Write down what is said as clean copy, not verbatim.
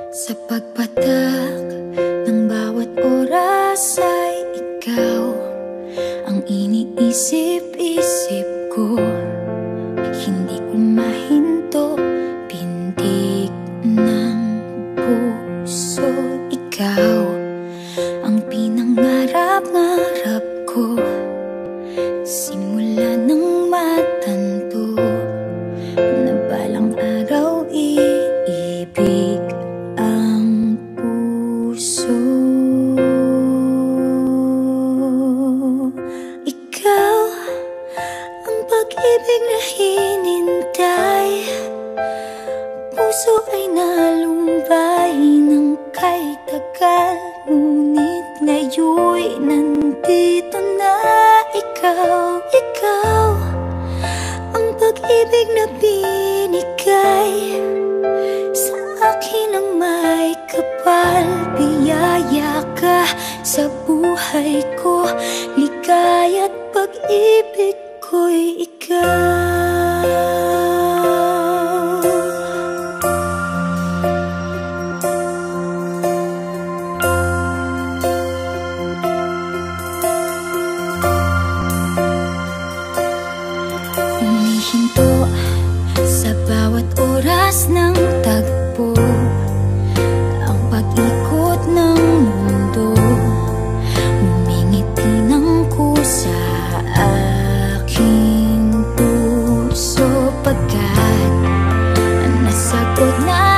Sa pagpatak ng bawat oras ay ikaw ang iniisip-isip ko. Hindi ko mahinto, pintig ng puso. Ikaw ang pinangarap-ngarap ko, simula ng matanto na balang araw iibig ang puso. Ikaw ang pag-ibig na hinintay, puso ay nalumbay ng kay tagal, ngunit ngayon'y nandito na ikaw. Ikaw ang pag-ibig na binigay sa akin ang may kapal. Biyaya ka sa buhay ko, ligaya't pag-ibig ko'y ikaw. Humihinto sa bawat oras ng tagpo, ang pag-ikot ng mundo, ngumingiti ng kusa aking puso, pagkat nasagot na